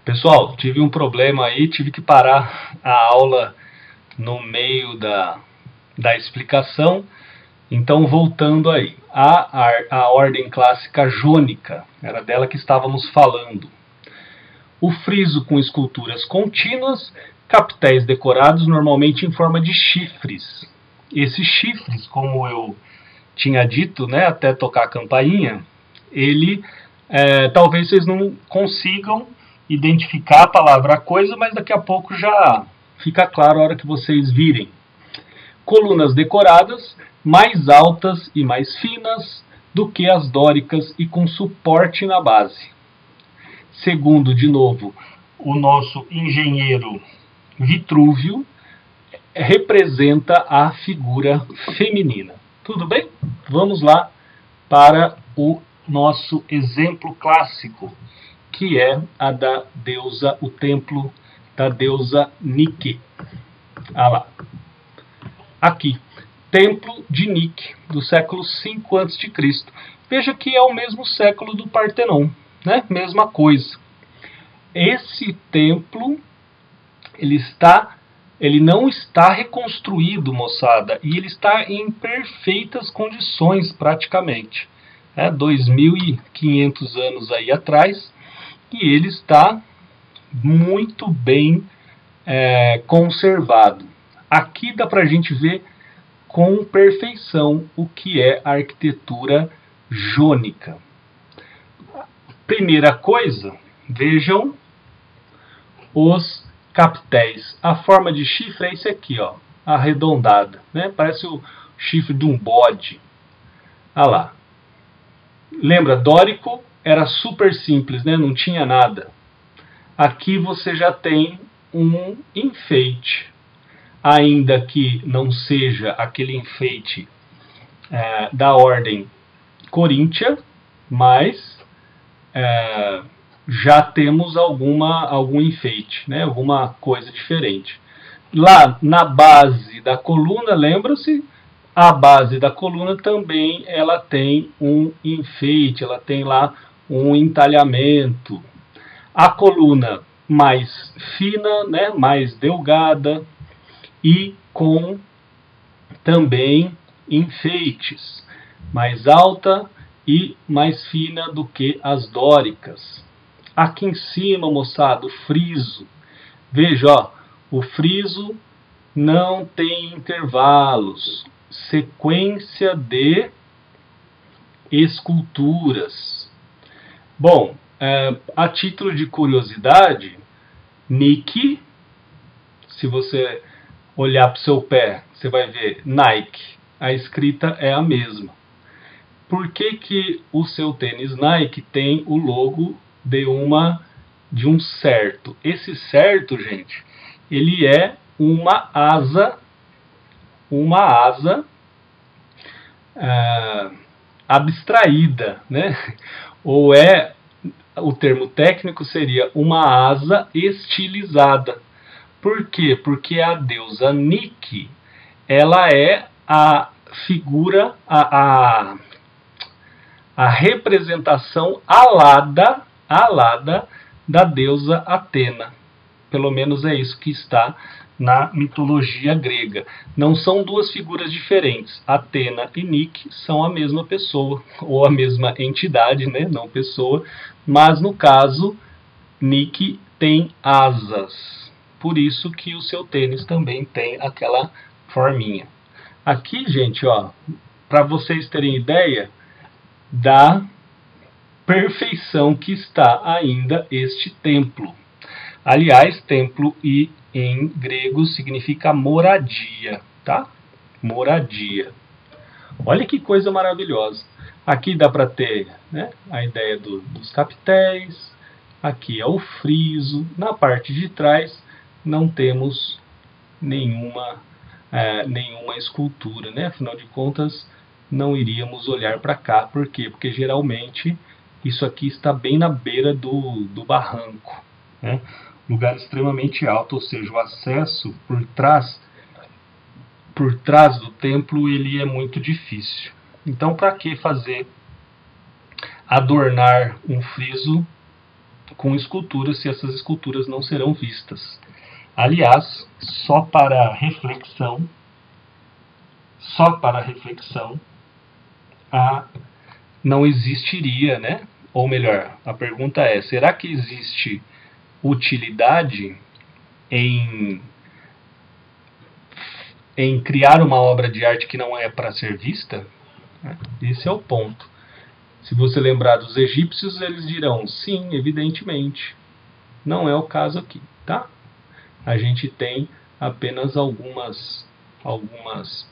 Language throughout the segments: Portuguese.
Pessoal, tive um problema aí, tive que parar a aula no meio da explicação. Então, voltando aí, a ordem clássica jônica, era dela que estávamos falando. O friso com esculturas contínuas, capitéis decorados normalmente em forma de chifres. Esses chifres, como eu tinha dito, né, até tocar a campainha, talvez vocês não consigam identificar a palavra coisa, mas daqui a pouco já fica claro a hora que vocês virem. Colunas decoradas, mais altas e mais finas do que as dóricas e com suporte na base. Segundo, de novo, o nosso engenheiro Vitrúvio, representa a figura feminina. Tudo bem? Vamos lá para o nosso exemplo clássico, que é a da deusa, o templo da deusa Nike. Ah lá. Aqui, templo de Nike, do século V a.C. Veja que é o mesmo século do Partenon, né? Mesma coisa. Esse templo, ele não está reconstruído, moçada, e ele está em perfeitas condições, praticamente. 2.500 anos aí atrás, e ele está muito bem conservado. Aqui dá para a gente ver com perfeição o que é a arquitetura jônica. Primeira coisa, vejam os capitéis. A forma de chifre é esse aqui, ó, arredondada, né? Parece o chifre de um bode. Olha lá. Lembra, dórico era super simples, né? Não tinha nada. Aqui você já tem um enfeite, ainda que não seja aquele enfeite da ordem coríntia, mas já temos algum enfeite, né? Alguma coisa diferente. Lá na base da coluna, lembra-se, a base da coluna também ela tem um enfeite, ela tem lá um entalhamento. A coluna mais fina, né? Mais delgada e com também enfeites, mais alta e mais fina do que as dóricas. Aqui em cima, moçada, o friso. Veja, ó, o friso não tem intervalos. Sequência de esculturas. Bom, a título de curiosidade, Nike, se você olhar para o seu pé, você vai ver Nike. A escrita é a mesma. Por que o seu tênis Nike tem o logo de um certo? Esse certo, gente, ele é uma asa abstraída, né? Ou o termo técnico seria uma asa estilizada. Por quê? Porque a deusa Nike, ela é a figura, a representação alada da deusa Atena. Pelo menos é isso que está na mitologia grega. Não são duas figuras diferentes. Atena e Nike são a mesma pessoa, ou a mesma entidade, né? Não pessoa. Mas no caso, Nike tem asas. Por isso que o seu tênis também tem aquela forminha. Aqui, gente, ó, para vocês terem ideia da perfeição que está ainda este templo. Aliás, templo em grego significa moradia, tá? Moradia. Olha que coisa maravilhosa. Aqui dá para ter, né, a ideia dos capitéis. Aqui é o friso. Na parte de trás não temos nenhuma escultura, né? Afinal de contas, não iríamos olhar para cá. Por quê? Porque geralmente isso aqui está bem na beira do barranco, né? Lugar extremamente alto, ou seja, o acesso por trás do templo ele é muito difícil. Então, para que adornar um friso com esculturas se essas esculturas não serão vistas. Aliás, só para reflexão, não existiria, né? Ou melhor, a pergunta é, será que existe utilidade em criar uma obra de arte que não é para ser vista? Esse é o ponto. Se você lembrar dos egípcios, eles dirão, sim, evidentemente. Não é o caso aqui, tá? A gente tem apenas algumas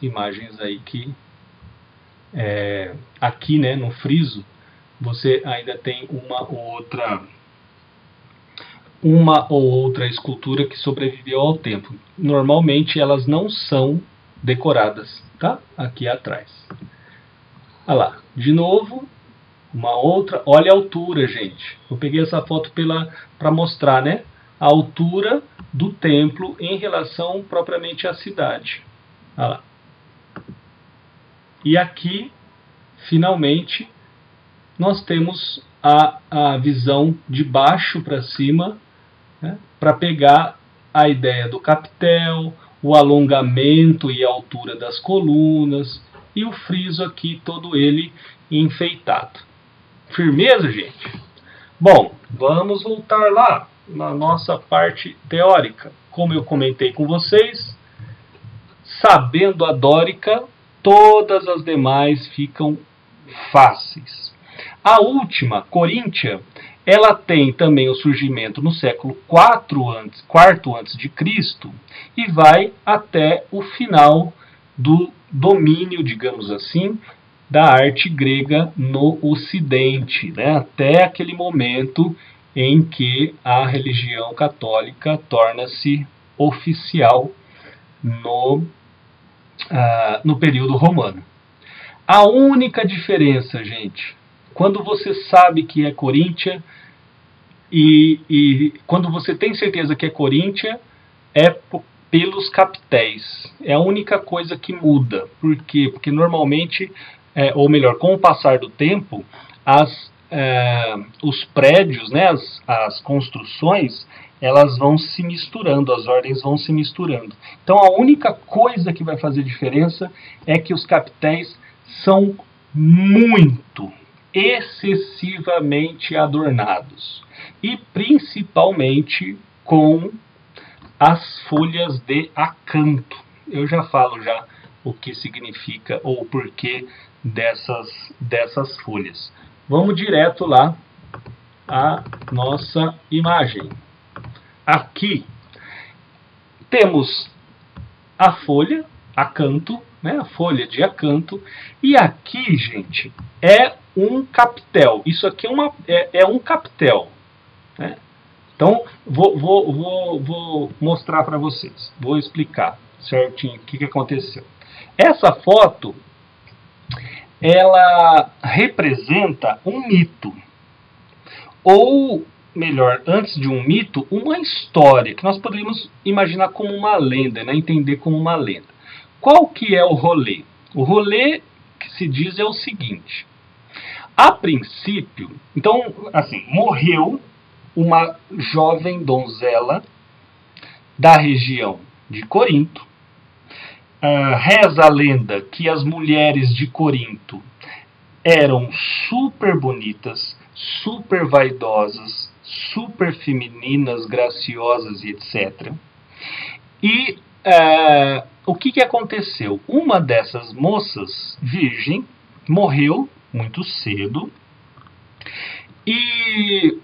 imagens aí que aqui, né, no friso, você ainda tem uma ou outra escultura que sobreviveu ao tempo. Normalmente elas não são decoradas, tá? Aqui atrás. Olha lá, de novo, uma outra. Olha a altura, gente. Eu peguei essa foto para mostrar, né, a altura do templo em relação propriamente à cidade. Olha lá. E aqui, finalmente, nós temos a visão de baixo para cima, né, para pegar a ideia do capitel, o alongamento e a altura das colunas, e o friso aqui todo ele enfeitado. Firmeza, gente? Bom, vamos voltar lá na nossa parte teórica. Como eu comentei com vocês, sabendo a dórica, todas as demais ficam fáceis. A última, Coríntia, ela tem também o surgimento no século IV antes de Cristo e vai até o final do domínio, digamos assim, da arte grega no Ocidente, né? Até aquele momento em que a religião católica torna-se oficial no período romano. A única diferença, gente, quando você sabe que é Coríntia e quando você tem certeza que é Coríntia, é pelos capitéis. É a única coisa que muda. Por quê? Porque normalmente, ou melhor, com o passar do tempo, os prédios, né, as construções, elas vão se misturando, as ordens vão se misturando. Então a única coisa que vai fazer diferença é que os capitéis são muito, excessivamente adornados. E principalmente com as folhas de acanto. Eu já falo o que significa ou o porquê dessas folhas. Vamos direto lá à nossa imagem. Aqui temos a folha, acanto, né, a folha de acanto, e aqui, gente, é um capitel. Isso aqui é um capitel, né? Então, vou mostrar para vocês, vou explicar certinho o que aconteceu. Essa foto, ela representa um mito, ou melhor, antes de um mito, uma história, que nós poderíamos imaginar como uma lenda, né? Entender como uma lenda. Qual que é o rolê? O rolê que se diz é o seguinte: a princípio, então, assim, morreu uma jovem donzela da região de Corinto. Reza a lenda que as mulheres de Corinto eram super bonitas, super vaidosas, super femininas, graciosas e etc. E o que aconteceu? Uma dessas moças, virgem, morreu muito cedo e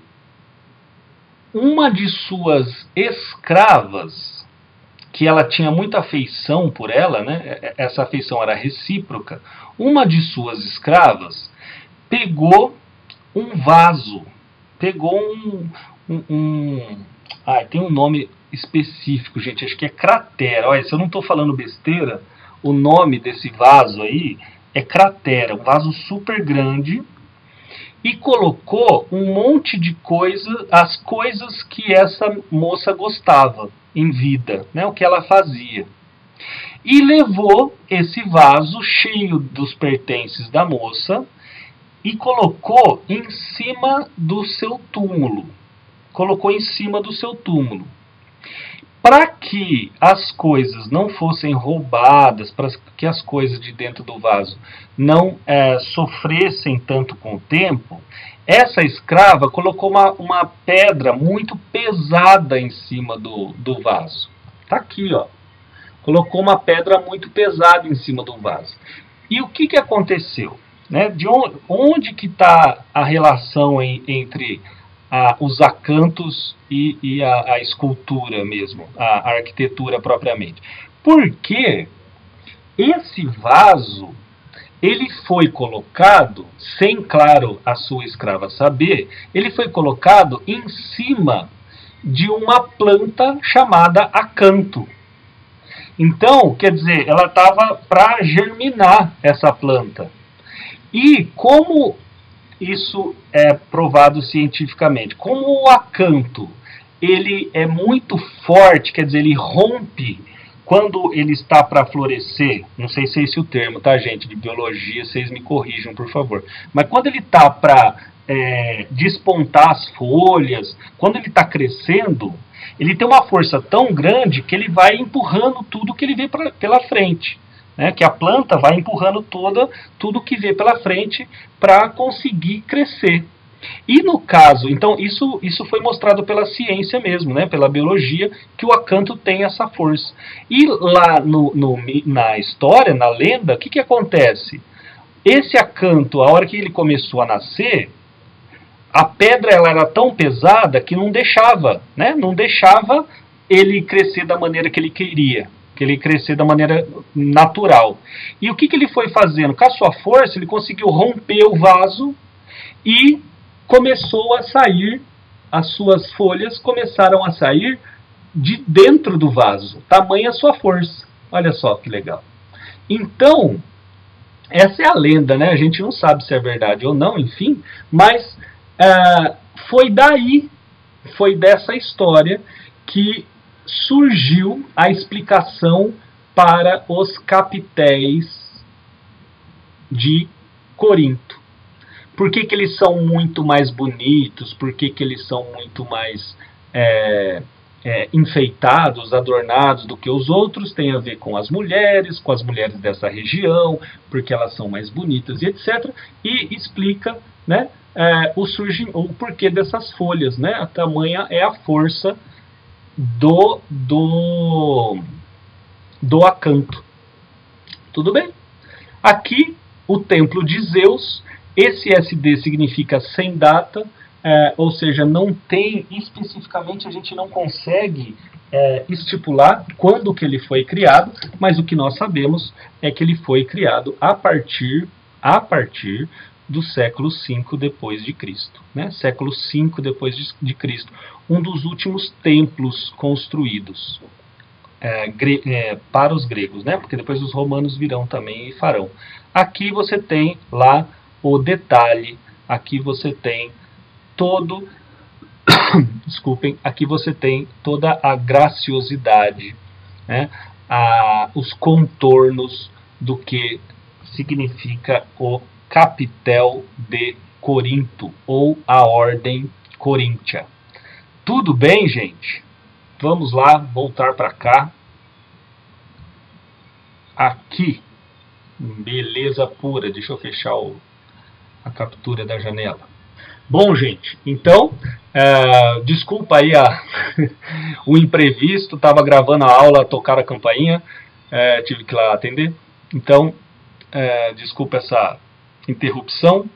uma de suas escravas, que ela tinha muita afeição por ela, né? Essa afeição era recíproca, uma de suas escravas pegou um vaso, pegou tem um nome específico, gente, acho que é cratera. Olha, se eu não estou falando besteira, o nome desse vaso aí é cratera, um vaso super grande, e colocou um monte de coisa, as coisas que essa moça gostava em vida, né, o que ela fazia. E levou esse vaso cheio dos pertences da moça e colocou em cima do seu túmulo. colocou em cima do seu túmulo. Para que as coisas não fossem roubadas, para que as coisas de dentro do vaso não sofressem tanto com o tempo, essa escrava colocou uma pedra muito pesada em cima do vaso. Está aqui, ó. Colocou uma pedra muito pesada em cima do vaso. E o que aconteceu? Né? De onde que está a relação entre os acantos e a escultura mesmo, a arquitetura propriamente? Porque esse vaso, ele foi colocado, sem, claro, a sua escrava saber, ele foi colocado em cima de uma planta chamada acanto. Então, quer dizer, ela estava para germinar essa planta. E como isso é provado cientificamente? Como o acanto ele é muito forte, quer dizer, ele rompe quando ele está para florescer, não sei se é esse o termo, tá, gente, de biologia, vocês me corrijam, por favor. Mas quando ele está para despontar as folhas, quando ele está crescendo, ele tem uma força tão grande que ele vai empurrando tudo que ele vê pela frente. Né, que a planta vai empurrando tudo que vê pela frente para conseguir crescer. E no caso, então isso foi mostrado pela ciência mesmo, né, pela biologia, que o acanto tem essa força. E lá na história, na lenda, o que acontece? Esse acanto, a hora que ele começou a nascer, a pedra ela era tão pesada que não deixava ele crescer da maneira que ele queria. Que ele crescer da maneira natural. E o que ele foi fazendo? Com a sua força, ele conseguiu romper o vaso e começou a sair, as suas folhas começaram a sair de dentro do vaso. Tamanha a sua força. Olha só que legal. Então, essa é a lenda, né? A gente não sabe se é verdade ou não, enfim, mas foi dessa história que surgiu a explicação para os capitéis de Corinto. Por que eles são muito mais bonitos? Por que eles são muito mais enfeitados, adornados do que os outros? Tem a ver com as mulheres dessa região, porque elas são mais bonitas e etc. E explica, né, o porquê dessas folhas. Né? A tamanha é a força do acanto. Tudo bem? Aqui, o templo de Zeus, esse SD significa sem data, ou seja, não tem especificamente, a gente não consegue estipular quando que ele foi criado, mas o que nós sabemos é que ele foi criado a partir do século V depois de Cristo, né? Século V depois de Cristo, um dos últimos templos construídos para os gregos, né? Porque depois os romanos virão também e farão. Aqui você tem lá o detalhe, aqui você tem todo, desculpem, aqui você tem toda a graciosidade, né? Os contornos do que significa o capitel de Corinto, ou a ordem coríntia. Tudo bem, gente? Vamos lá, voltar para cá. Aqui, beleza pura. Deixa eu fechar a captura da janela. Bom, gente, então, desculpa aí o imprevisto, estava gravando a aula, tocaram a campainha, tive que ir lá atender. Então, desculpa essa interrupção.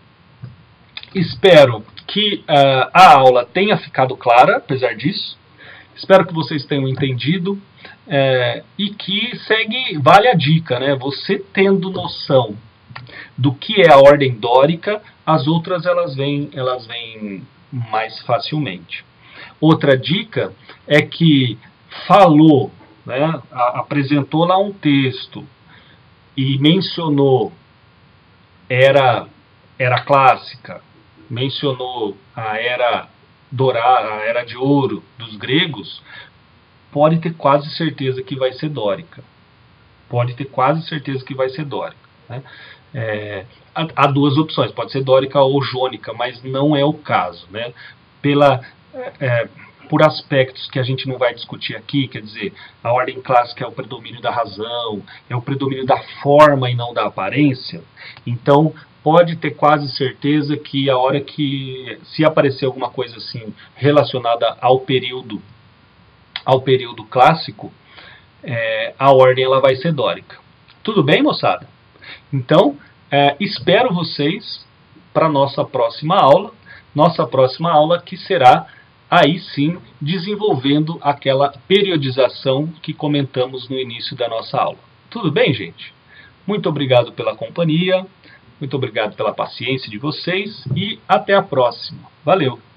Espero que a aula tenha ficado clara, apesar disso. Espero que vocês tenham entendido e que vale a dica, né? Você tendo noção do que é a ordem dórica, as outras elas vêm mais facilmente. Outra dica é que falou, né, apresentou lá um texto e mencionou era clássica, mencionou a era dourada, a era de ouro dos gregos, pode ter quase certeza que vai ser dórica. Pode ter quase certeza que vai ser dórica. Né? Há duas opções, pode ser dórica ou jônica, mas não é o caso. Né? por aspectos que a gente não vai discutir aqui, quer dizer, a ordem clássica é o predomínio da razão, é o predomínio da forma e não da aparência, então pode ter quase certeza que a hora que, se aparecer alguma coisa assim relacionada ao período clássico, a ordem ela vai ser dórica. Tudo bem, moçada? Então, espero vocês para a nossa próxima aula que será aí sim desenvolvendo aquela periodização que comentamos no início da nossa aula. Tudo bem, gente? Muito obrigado pela companhia, muito obrigado pela paciência de vocês e até a próxima. Valeu!